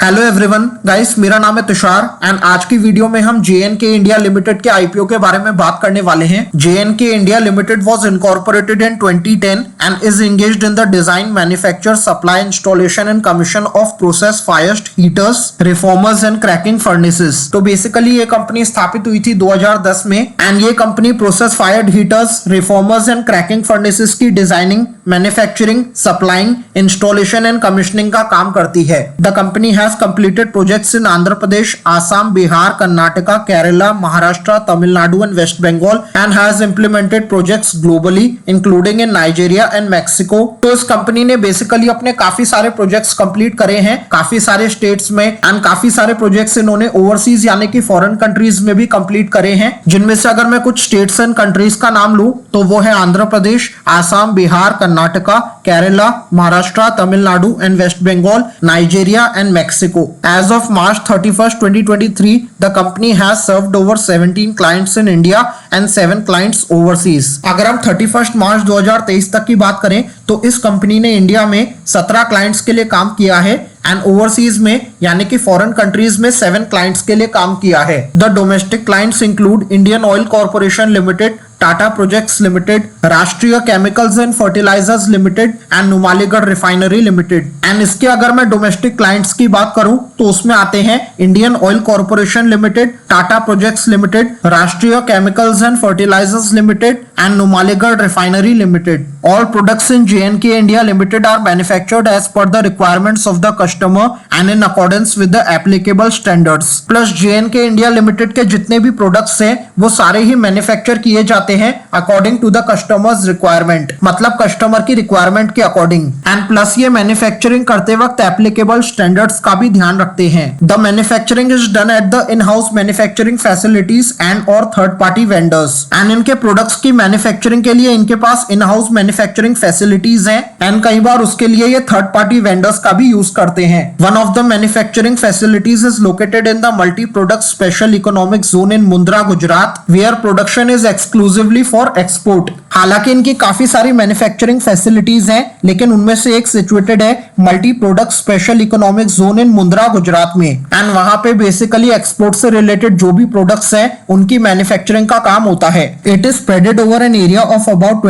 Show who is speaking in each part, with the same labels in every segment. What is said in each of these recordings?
Speaker 1: Hello everyone guys, मेरा नाम है तुषार एंड आज की वीडियो में हम JNK इंडिया लिमिटेड के आईपीओ के बारे में बात करने वाले हैं। JNK India limited was incorporated in 2010 and is engaged in the design, manufacture, supply, installation and commission of process fired heaters, reformers and cracking furnaces. तो बेसिकली ये कंपनी स्थापित हुई थी 2010 में एंड ये company process fired heaters, reformers and cracking furnaces की designing, manufacturing, supplying, installation and commissioning का काम करती है। The company has completed projects in Andhra Pradesh, Assam, Bihar, Karnataka, Kerala, Maharashtra, Tamil Nadu and West Bengal and has implemented projects globally including in Nigeria and Mexico। तो इस company ने basically अपने काफी सारे प्रोजेक्ट्स कंप्लीट करे हैं काफी सारे स्टेट्स में एंड काफी सारे प्रोजेक्ट्स इन्होंने ओवरसीज यानी कि फॉरेन कंट्रीज में भी कंप्लीट करे हैं, जिनमें से अगर मैं कुछ स्टेट्स एंड कंट्रीज का नाम लूं तो वो है Andhra Pradesh, Assam, Bihar, Karnataka, Kerala, Maharashtra, Tamil Nadu and West Bengal, Nigeria and Mexico. As of March 31st, 2023, the company has served over 17 clients in India and 7 clients overseas. अगर हम 31 मार्च 2023 तक की बात करें तो इस कंपनी ने इंडिया में 17 क्लाइंट्स के लिए काम किया है एंड ओवरसीज में यानी कि फॉरेन कंट्रीज में 7 क्लाइंट्स के लिए काम किया है। The domestic clients include Indian Oil Corporation Limited, Tata Projects Limited, Rashtriya Chemicals and Fertilizers Limited and Numaligarh Refinery Limited. And इसके अगर मैं डोमेस्टिक क्लाइंट्स की बात करूं तो उसमें आते हैं Indian Oil Corporation Limited, Tata Projects Limited, Rashtriya Chemicals and Fertilizers Limited and Numaligarh Refinery Limited. All products in JNK India Limited are manufactured as per the requirements of the customer and in accordance with the applicable standards। Plus JNK India Limited के जितने भी प्रोडक्ट्स हैं वो सारे ही मैन्युफैक्चर किए जाते हैं according to the customers requirement, मतलब कस्टमर की रिक्वायरमेंट के अकॉर्डिंग। एंड प्लस ये मैन्युफैक्चरिंग करते वक्त एप्लीकेबल स्टैंडर्ड्स का भी ध्यान रखते हैं। The manufacturing is done at the in house manufacturing facilities and और थर्ड पार्टी वेंडर्स। एंड इनके प्रोडक्ट्स की मैन्युफैक्चरिंग के लिए इनके पास इन हाउस मैन्युफैक्चरिंग फैसिलिटीज हैं एंड कई बार उसके लिए ये थर्ड पार्टी वेंडर्स का भी यूज करते हैं। One of the manufacturing facilities is located in the multi product special economic zone in Mundra, Gujarat, where production is exclusively for export. हालांकि इनकी काफी सारी मैन्युफैक्चरिंग फैसिलिटीज हैं, लेकिन उनमें से एक सिचुएटेड है multi product special economic zone in Mundra, Gujarat में। एंड वहां पे बेसिकली एक्सपोर्ट से रिलेटेड जो भी प्रोडक्ट्स हैं उनकी मैन्युफैक्चरिंग का काम होता है। It is spreaded over an area of about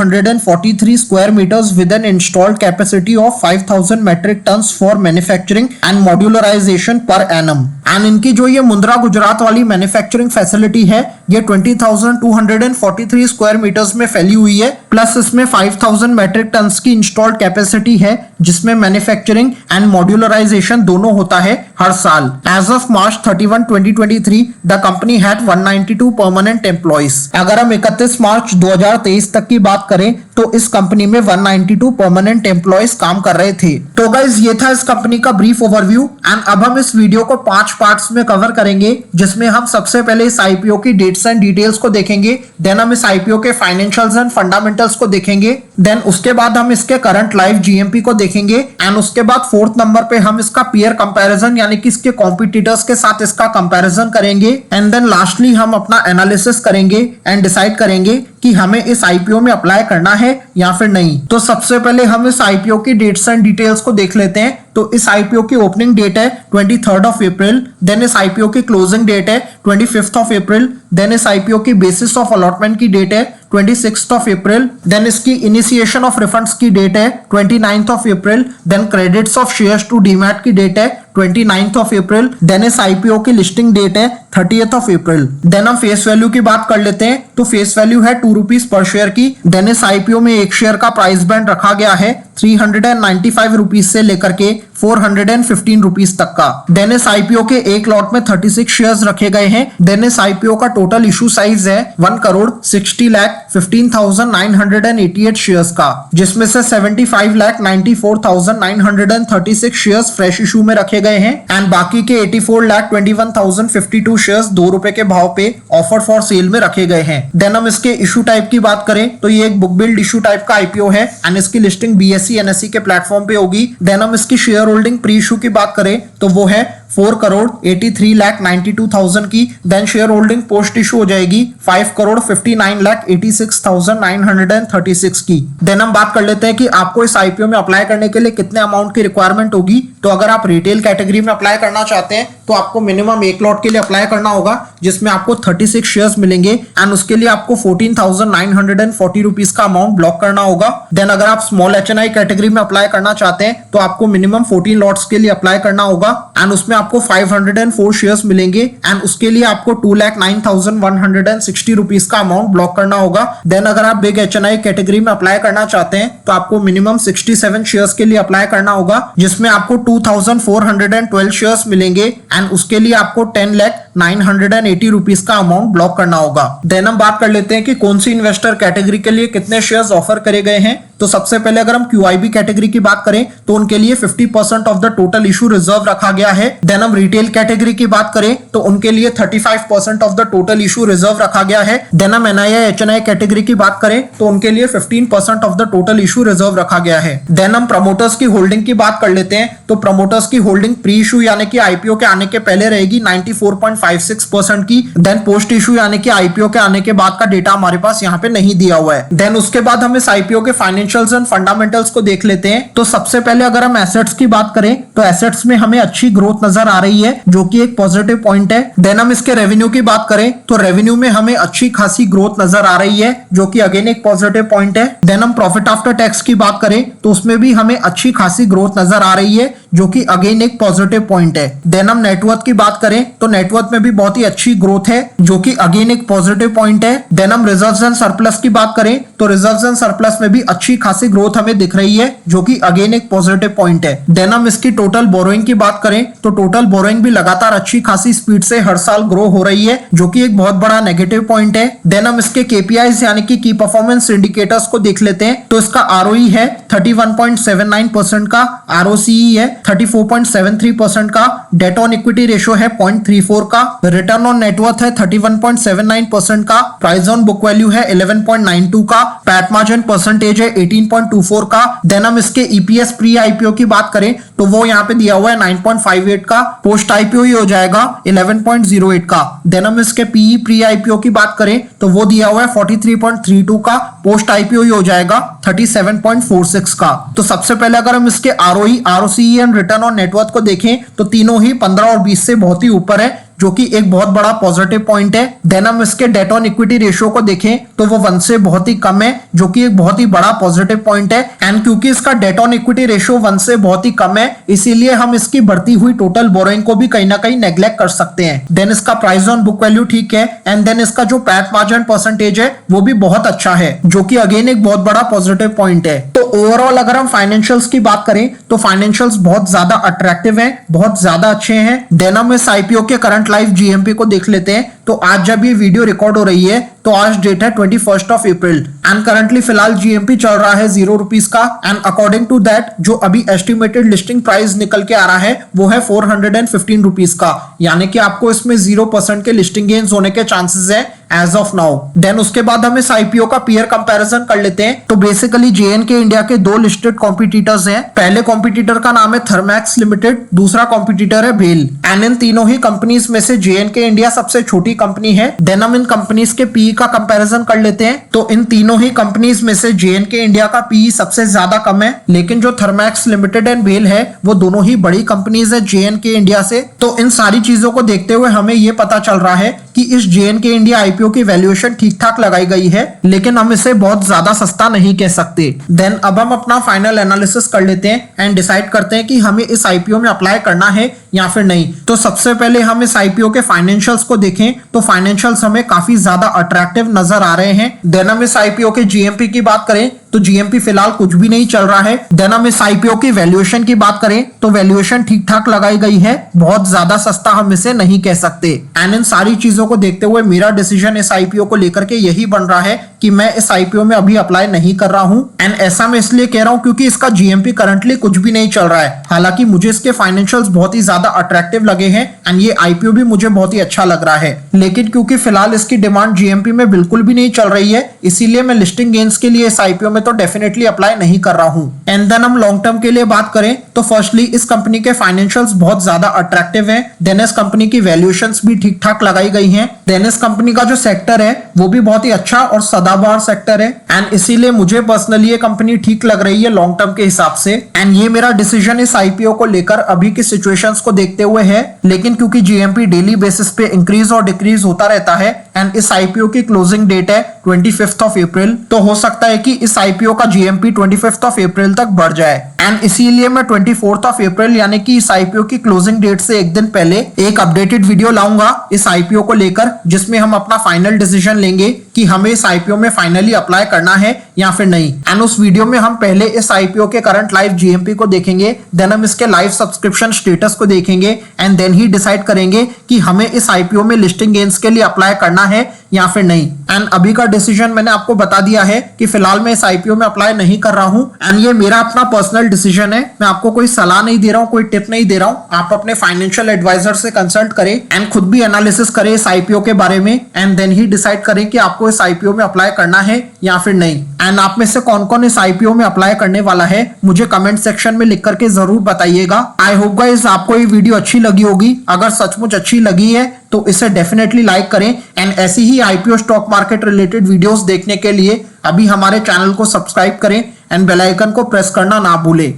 Speaker 1: 20,243 square meters with an installed capacity of 5,000 metric tons for manufacturing and modularization per annum। And इनकी जो ये मुंद्रा गुजरात वाली मैन्युफैक्चरिंग फैसिलिटी है ये 20,243 स्क्वायर मीटर्स में फैली हुई है, प्लस इसमें 5,000 मेट्रिक टन्स की इंस्टॉल्ड कैपेसिटी है जिसमें मैन्युफैक्चरिंग एंड मॉड्यूलराइजेशन दोनों होता है हर साल। As of March 31, 2023 the company had 192 permanent employees. अगर हम 31 मार्च 2023 तक की बात करें तो इस कंपनी में 192 परमानेंट एम्प्लॉइज काम कर रहे थे। तो गाइस ये था इस कंपनी का ब्रीफ ओवरव्यू एंड अब हम इस वीडियो को 5 पार्ट्स में कवर करेंगे, जिसमें हम सबसे पहले इस आईपीओ की डेट्स एंड डिटेल्स को देखेंगे, देन हम इस आईपीओ के फाइनेंशियल्स एंड फंडामेंटल्स को देखेंगे, देन उसके बाद हम इसके करंट लाइव जीएमपी को देखेंगे एंड उसके बाद 4th नंबर पे हम इसका पीयर कंपैरिजन यानी कि इसके कॉम्पिटिटर्स के साथ इसका कंपैरिजन करेंगे एंड देन लास्टली हम अपना एनालिसिस करेंगे एंड डिसाइड करेंगे कि हमें इस आईपीओ में अप्लाई करना है या फिर नहीं। तो सबसे पहले हम इस आईपीओ की डेट्स एंड डिटेल्स को देख लेते हैं। तो इस आईपीओ की ओपनिंग डेट है 23rd ऑफ अप्रैल, देन इस आईपीओ की क्लोजिंग डेट है 25th ऑफ अप्रैल, देन इस आईपीओ की बेसिस ऑफ अलॉटमेंट की डेट है 26th ऑफ अप्रैल, देन इसकी इनिशिएशन ऑफ रिफंड्स की डेट है 29th of April, then credits of shares to demat की डेट है 29th ऑफ अप्रैल, देन इस आईपीओ की लिस्टिंग डेट है 30th ऑफ अप्रैल। देन हम फेस वैल्यू की बात कर लेते हैं। तो फेस वैल्यू है 2 रुपीज पर शेयर की। देन इस आईपीओ में एक शेयर का प्राइस बैंड रखा गया है 395 रुपीज से लेकर के 415 रुपीज तक का। देन इस आईपीओ के एक लॉट में 36 शेयर्स रखे गए हैं। देन इस आईपीओ का टोटल इशू साइज है 1,60,15,988 शेयर्स का, जिसमें से 75,94,936 शेयर्स फ्रेश इशू में रखे गए हैं एंड बाकी के 84,21,052 शेयर्स 2 रुपए के भाव पे ऑफर फॉर सेल में रखे गए हैं। देन हम इसके इशू टाइप की बात करें तो ये एक बुक बिल्ड इशू टाइप का आईपीओ है एंड इसकी लिस्टिंग BSE NSE के प्लेटफॉर्म पे होगी। देन हम इसकी शेयर होल्डिंग प्री इशू की बात करें तो वो है 4,83,92,000 की। Then share holding post issue हो जाएगी 5,59,86,936 की। देन हम बात कर लेते हैं कि आपको इस आईपीओ में अप्लाई करने के लिए कितने अमाउंट की रिक्वायरमेंट होगी। तो अगर आप रिटेल कैटेगरी में अप्लाई करना चाहते हैं तो आपको मिनिमम 1 लॉट के लिए अप्लाई करना होगा, जिसमें आपको 36 शेयर्स मिलेंगे एंड उसके लिए आपको 14,940 रुपीज का अमाउंट ब्लॉक करना होगा। देन अगर आप स्मॉल एचएनआई कैटेगरी में अप्लाई करना चाहते हैं तो आपको मिनिमम 14 लॉट्स के लिए अप्लाई करना होगा एंड उसमें आपको 504 शेयर्स मिलेंगे एंड उसके लिए आपको 2,09,160 रुपीज का अमाउंट ब्लॉक करना होगा। देन अगर आप बिग एचएनआई कैटेगरी में अप्लाई करना चाहते हैं तो आपको मिनिमम 67 शेयर्स के लिए अप्लाई करना होगा, जिसमें आपको 2,412 शेयर्स मिलेंगे एंड उसके लिए आपको 10,09,80 रुपीज का अमाउंट ब्लॉक करना होगा। देन हम बात कर लेते हैं कि कौन सी इन्वेस्टर कैटेगरी के लिए कितने शेयर्स ऑफर करे गए हैं। तो सबसे पहले अगर हम क्यूआईबी कैटेगरी की बात करें तो उनके लिए 50% of the total issue reserve रखा गया है। देन हम रिटेल कैटेगरी की बात करें तो उनके लिए 35% of the total issue reserve रखा गया है। देन हम एनआईआई एचएनआई कैटेगरी की बात करें तो उनके लिए 15% of the total issue reserve रखा गया है। देन हम प्रमोटर्स की होल्डिंग की बात कर लेते हैं। तो प्रमोटर्स की होल्डिंग प्री इशू यानी कि आईपीओ के आने के पहले रहेगी 94.56% की। देन पोस्ट इशू यानी कि आईपीओ के आने के बाद का डेटा हमारे पास यहाँ पे नहीं दिया हुआ है। देन उसके बाद हम इस आईपीओ के फाइनेंशियल्स एंड फंडामेंटल्स को देख लेते हैं। तो सबसे पहले अगर हम एसेट्स की बात करें तो एसेट्स में हमें अच्छी ग्रोथ नजर आ रही है, जो कि एक पॉजिटिव पॉइंट है। देन हम इसके रेवेन्यू की बात करें तो रेवेन्यू में हमें अच्छी खासी ग्रोथ नजर आ रही है, जो कि अगेन एक पॉजिटिव पॉइंट है। देन हम प्रॉफिट आफ्टर टैक्स की बात करें तो उसमें भी हमें अच्छी खासी ग्रोथ नजर आ रही है, जो कि अगेन एक पॉजिटिव पॉइंट है। देन हम नेटवर्थ की बात करें तो नेटवर्थ में भी बहुत ही अच्छी ग्रोथ है, जो कि अगेन एक पॉजिटिव पॉइंट है। देन हम रिजर्व्स एंड सरप्लस की बात करें तो रिजर्व्स एंड सरप्लस में भी अच्छी खासी ग्रोथ हमें दिख रही है, जो कि अगेन एक पॉजिटिव पॉइंट है। देन हम इसकी टोटल बोरोइंग की बात करें तो टोटल बोरोइंग भी लगातार अच्छी खासी स्पीड से हर साल ग्रो हो रही है, जो कि एक बहुत बड़ा नेगेटिव पॉइंट है। देन हम इसके केपीआईज यानी कि की परफॉर्मेंस इंडिकेटर्स को देख लेते हैं। तो इसका आरओई है 31.79% का, आरओसीई है 34.73% का, डेट ऑन इक्विटी रेशियो है 0.34 का, रिटर्न ऑन नेटवर्थ है 31.79% का, प्राइस ऑन बुक वैल्यू है 11.92 का, पैट मार्जिन परसेंटेज है 18.24 का। देन हम इसके ईपीएस प्री आईपीओ की बात करें तो वो यहाँ पे दिया हुआ है 9.58 का, पोस्ट आईपीओ ही हो जाएगा 11.08 का। देन हम इसके पीई प्री आईपीओ की बात करें तो वो दिया हुआ है 43.32 का, पोस्ट आईपीओ ही हो जाएगा 37.46 का। तो सबसे पहले अगर हम इसके ROE, ROCE and return on net worth को देखें तो तीनों ही 15 और 20 से बहुत ही ऊपर है, जो कि एक बहुत बड़ा पॉजिटिव पॉइंट है। देन हम इसके डेट ऑन इक्विटी रेशियो को देखें तो वो 1 से बहुत ही कम है, जो कि एक बहुत ही बड़ा पॉजिटिव पॉइंट है। एंड क्योंकि इसका डेट ऑन इक्विटी रेशियो 1 से बहुत ही कम है, इसीलिए हम इसकी बढ़ती हुई टोटल बोरोइंग को भी कहीं ना कहीं नेग्लेक्ट कर सकते हैं। देन इसका प्राइस ऑन बुक वैल्यू ठीक है एंड देन इसका जो पैट मार्जिन परसेंटेज है वो भी बहुत अच्छा है, जो कि अगेन एक बहुत बड़ा पॉजिटिव पॉइंट है। तो ओवरऑल अगर हम फाइनेंशियल्स की बात करें तो फाइनेंशियल्स बहुत ज्यादा अट्रैक्टिव है, बहुत ज्यादा अच्छे हैं। देन हम इस आईपीओ के करंट लाइव जीएमपी को देख लेते हैं। तो आज जब ये वीडियो रिकॉर्ड हो रही है तो आज डेट है 21 अप्रैल एंड करंटली फिलहाल जीएमपी चल रहा है 0 रुपीज का। एंड अकॉर्डिंग टू दैट जो अभी एस्टिमेटेड लिस्टिंग प्राइस निकल के आ रहा है वो है 415 रुपीज का, यानी कि आपको इसमें 0% के लिस्टिंग गेन्स होने के चांसेस है एज ऑफ नाउ। देन उसके बाद हम इस आईपीओ का पीयर कंपैरिजन कर लेते हैं। तो बेसिकली जेएनके इंडिया के 2 लिस्टेड कॉम्पिटिटर्स हैं। पहले कॉम्पिटिटर का नाम है थर्मैक्स लिमिटेड, दूसरा कॉम्पिटिटर है भेल। एंड इन तीनों ही कंपनीज में से जेएनके इंडिया सबसे छोटी कंपनी है। देन हम इन कंपनीज के पीई का कंपैरिजन कर लेते हैं। तो इन तीनों ही कंपनीज में से जेएनके इंडिया का पीई सबसे ज्यादा कम है, लेकिन जो थर्मैक्स लिमिटेड एंड भेल है वो दोनों ही बड़ी कंपनीज है जेएनके इंडिया से। तो इन सारी चीजों को देखते हुए हमें ये पता चल रहा है कि इस जेएनके इंडिया आईपीओ की वैल्यूएशन ठीक ठाक लगाई गई है, लेकिन हम इसे बहुत ज्यादा सस्ता नहीं कह सकते। देन अब हम अपना फाइनल एनालिसिस कर लेते हैं एंड डिसाइड करते हैं कि हमें इस आईपीओ में अप्लाई करना है या फिर नहीं। तो सबसे पहले हम इस आईपीओ के फाइनेंशियल्स को देखें तो फाइनेंशियल्स हमें काफी ज्यादा अट्रैक्टिव नजर आ रहे हैं। देन हम इस आईपीओ के जीएमपी की बात करें तो जीएमपी फिलहाल कुछ भी नहीं चल रहा है। देन हम इस आईपीओ की वैल्यूएशन की बात करें तो वैल्यूएशन ठीक ठाक लगाई गई है, बहुत ज्यादा सस्ता हम इसे नहीं कह सकते। एंड इन सारी चीजों को देखते हुए मेरा डिसीजन इस आईपीओ को लेकर के यही बन रहा है कि मैं इस आईपीओ में अभी अप्लाई नहीं कर रहा हूं। एंड ऐसा मैं इसलिए कह रहा हूं क्योंकि इसका जीएमपी करंटली कुछ भी नहीं चल रहा है। हालांकि मुझे इसके फाइनेंशियल्स बहुत ही ज्यादा अट्रैक्टिव लगे हैं एंड ये आईपीओ भी मुझे बहुत ही अच्छा लग रहा है, लेकिन क्योंकि फिलहाल इसकी डिमांड जीएमपी में बिल्कुल भी नहीं चल रही है, इसीलिए मैं लिस्टिंग गेन्स के लिए इस आईपीओ में तो डेफिनेटली अप्लाई नहीं कर रहा हूँ। एंड देन हम लॉन्ग टर्म के लिए बात करें तो फर्स्टली इस कंपनी के फाइनेंशियल्स बहुत ज्यादा अट्रैक्टिव है। देन इस कंपनी की वैल्यूएशंस भी ठीक ठाक लगाई गई हैं। देन इस कंपनी का जो सेक्टर है वो भी बहुत ही अच्छा और सदाबहार सेक्टर है एंड इसीलिए मुझे पर्सनली ये कंपनी ठीक लग रही है लॉन्ग टर्म के हिसाब से। एंड ये मेरा डिसीजन इस आईपीओ को लेकर अभी की सिचुएशंस को देखते हुए है, लेकिन क्योंकि जीएमपी डेली बेसिस पे इंक्रीज और डिक्रीज होता रहता है एंड इस आईपीओ की क्लोजिंग डेट है 25th ऑफ अप्रैल, तो हो सकता है कि इस आईपीओ का जीएमपी 25th ऑफ अप्रैल तक बढ़ जाए। एंड इसीलिए मैं 24th ऑफ अप्रैल यानी कि इस आईपीओ की क्लोजिंग डेट से एक दिन पहले एक अपडेटेड वीडियो लाऊंगा इस आईपीओ को लेकर, जिसमें हम अपना फाइनल डिसीजन लेंगे कि हमें इस आईपीओ में फाइनली अप्लाई करना है या फिर नहीं। एंड उस वीडियो में हम पहले इस आईपीओ के करंट लाइव जीएमपी को देखेंगे, देन हम इसके लाइव सब्सक्रिप्शन स्टेटस को देखेंगे एंड देन ही डिसाइड करेंगे कि हमें इस आईपीओ में लिस्टिंग गेन्स के लिए अप्लाई करना है या फिर नहीं। एंड अभी का डिसीजन मैंने आपको बता दिया है कि फिलहाल मैं इस आईपीओ में अप्लाई नहीं कर रहा हूं एंड ये मेरा अपना पर्सनल डिसीजन है। मैं आपको कोई सलाह नहीं दे रहा हूं, कोई टिप नहीं दे रहा हूं। आप अपने फाइनेंशियल एडवाइजर से कंसल्ट करें एंड खुद भी एनालिसिस करें इस आईपीओ के बारे में एंड देन ही डिसाइड करें कि आपको इस आईपीओ में अप्लाई करना है या फिर नहीं। एंड आप में से कौन कौन इस आईपीओ में अप्लाई करने वाला है मुझे कमेंट सेक्शन में लिख करके जरूर बताइएगा। आई होप गाइस आपको ये वीडियो अच्छी लगी होगी। अगर सचमुच अच्छी लगी है तो इसे डेफिनेटली लाइक करें एंड ऐसी ही IPO stock market related videos देखने के लिए अभी हमारे चैनल को सब्सक्राइब करें एंड बेल आइकन को प्रेस करना ना भूलें।